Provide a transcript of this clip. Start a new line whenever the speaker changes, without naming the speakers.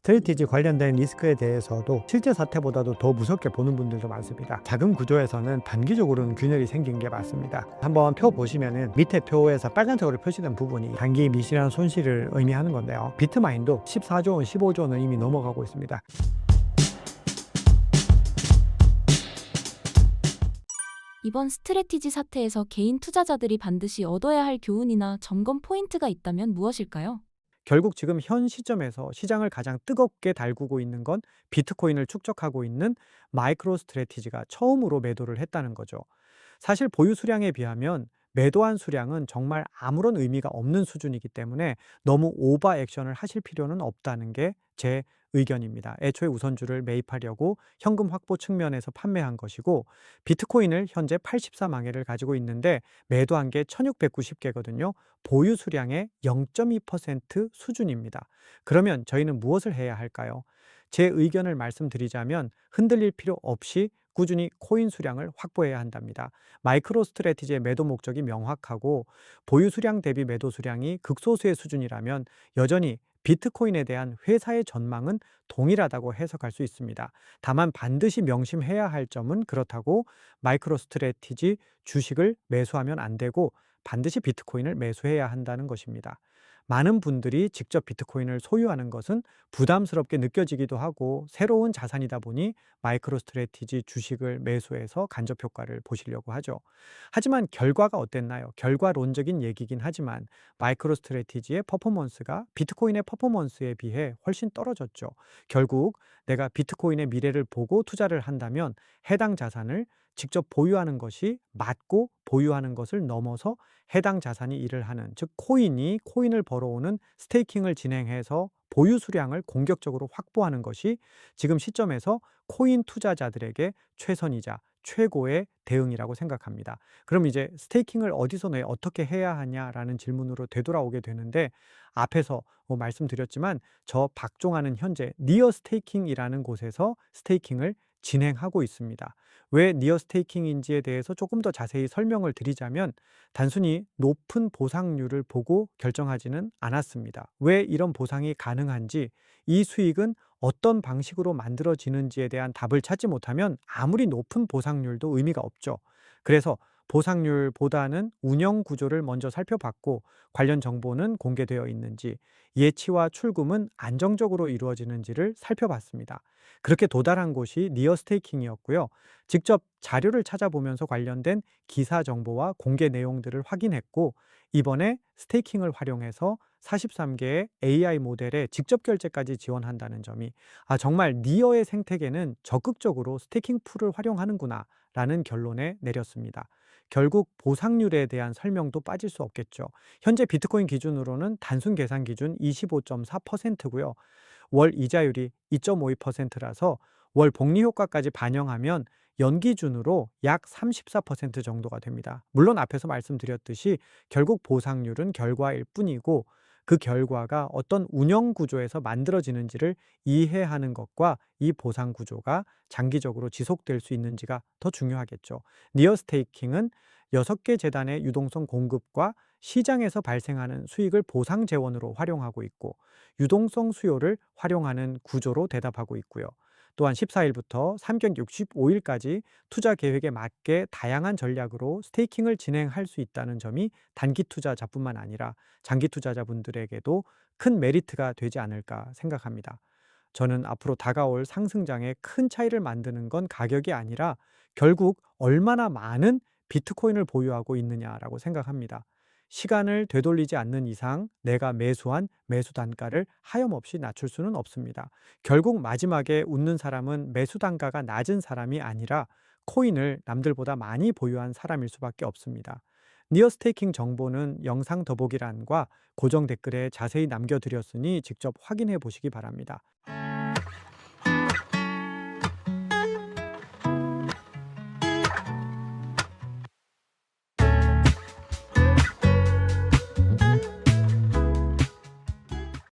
스트레티지 관련된 리스크에 대해서도 실제 사태보다도 더 무섭게 보는 분들도 많습니다. 자금 구조에서는 단기적으로는 균열이 생긴 게 맞습니다. 한번 표 보시면은 밑에 표에서 빨간색으로 표시된 부분이 단기 미실현 손실을 의미하는 건데요. 비트마인도 14조 원, 15조 원은 이미 넘어가고 있습니다.
이번 스트래티지 사태에서 개인 투자자들이 반드시 얻어야 할 교훈이나 점검 포인트가 있다면 무엇일까요?
결국 지금 현 시점에서 시장을 가장 뜨겁게 달구고 있는 건 비트코인을 축적하고 있는 마이크로 스트래티지가 처음으로 매도를 했다는 거죠. 사실 보유 수량에 비하면 매도한 수량은 정말 아무런 의미가 없는 수준이기 때문에 너무 오버 액션을 하실 필요는 없다는 게 제 의견입니다. 애초에 우선주를 매입하려고 현금 확보 측면에서 판매한 것이고, 비트코인을 현재 84만 개를 가지고 있는데 매도한 게 1690개거든요. 보유 수량의 0.2% 수준입니다. 그러면 저희는 무엇을 해야 할까요? 제 의견을 말씀드리자면 흔들릴 필요 없이 꾸준히 코인 수량을 확보해야 한답니다. 마이크로 스트래티지의 매도 목적이 명확하고 보유 수량 대비 매도 수량이 극소수의 수준이라면 여전히 비트코인에 대한 회사의 전망은 동일하다고 해석할 수 있습니다. 다만 반드시 명심해야 할 점은, 그렇다고 마이크로 스트래티지 주식을 매수하면 안 되고 반드시 비트코인을 매수해야 한다는 것입니다. 많은 분들이 직접 비트코인을 소유하는 것은 부담스럽게 느껴지기도 하고 새로운 자산이다 보니 마이크로 스트래티지 주식을 매수해서 간접 효과를 보시려고 하죠. 하지만 결과가 어땠나요? 결과론적인 얘기긴 하지만 마이크로 스트래티지의 퍼포먼스가 비트코인의 퍼포먼스에 비해 훨씬 떨어졌죠. 결국 내가 비트코인의 미래를 보고 투자를 한다면 해당 자산을 직접 보유하는 것이 맞고, 보유하는 것을 넘어서 해당 자산이 일을 하는, 즉 코인이 코인을 벌어오는 스테이킹을 진행해서 보유 수량을 공격적으로 확보하는 것이 지금 시점에서 코인 투자자들에게 최선이자 최고의 대응이라고 생각합니다. 그럼 이제 스테이킹을 어디서 어떻게 해야 하냐라는 질문으로 되돌아오게 되는데, 앞에서 말씀드렸지만 저 박종환은 현재 니어 스테이킹이라는 곳에서 스테이킹을 진행하고 있습니다. 왜 니어 스테이킹인지에 대해서 조금 더 자세히 설명을 드리자면, 단순히 높은 보상률을 보고 결정하지는 않았습니다. 왜 이런 보상이 가능한지, 이 수익은 어떤 방식으로 만들어지는지에 대한 답을 찾지 못하면 아무리 높은 보상률도 의미가 없죠. 그래서 보상률보다는 운영 구조를 먼저 살펴봤고, 관련 정보는 공개되어 있는지, 예치와 출금은 안정적으로 이루어지는지를 살펴봤습니다. 그렇게 도달한 곳이 니어 스테이킹이었고요. 직접 자료를 찾아보면서 관련된 기사 정보와 공개 내용들을 확인했고, 이번에 스테이킹을 활용해서 43개의 AI 모델의 직접 결제까지 지원한다는 점이, 정말 니어의 생태계는 적극적으로 스테이킹 풀을 활용하는구나 라는 결론에 내렸습니다. 결국 보상률에 대한 설명도 빠질 수 없겠죠. 현재 비트코인 기준으로는 단순 계산 기준 25.4%고요. 월 이자율이 2.52%라서 월 복리 효과까지 반영하면 연기준으로 약 34% 정도가 됩니다. 물론 앞에서 말씀드렸듯이 결국 보상률은 결과일 뿐이고, 그 결과가 어떤 운영 구조에서 만들어지는지를 이해하는 것과 이 보상 구조가 장기적으로 지속될 수 있는지가 더 중요하겠죠. 니어 스테이킹은 6개 재단의 유동성 공급과 시장에서 발생하는 수익을 보상 재원으로 활용하고 있고, 유동성 수요를 활용하는 구조로 대답하고 있고요. 또한 14일부터 365일까지 투자 계획에 맞게 다양한 전략으로 스테이킹을 진행할 수 있다는 점이 단기 투자자뿐만 아니라 장기 투자자분들에게도 큰 메리트가 되지 않을까 생각합니다. 저는 앞으로 다가올 상승장에 큰 차이를 만드는 건 가격이 아니라 결국 얼마나 많은 비트코인을 보유하고 있느냐라고 생각합니다. 시간을 되돌리지 않는 이상 내가 매수한 매수 단가를 하염없이 낮출 수는 없습니다. 결국 마지막에 웃는 사람은 매수 단가가 낮은 사람이 아니라 코인을 남들보다 많이 보유한 사람일 수밖에 없습니다. 니어 스테이킹 정보는 영상 더보기란과 고정 댓글에 자세히 남겨드렸으니 직접 확인해 보시기 바랍니다.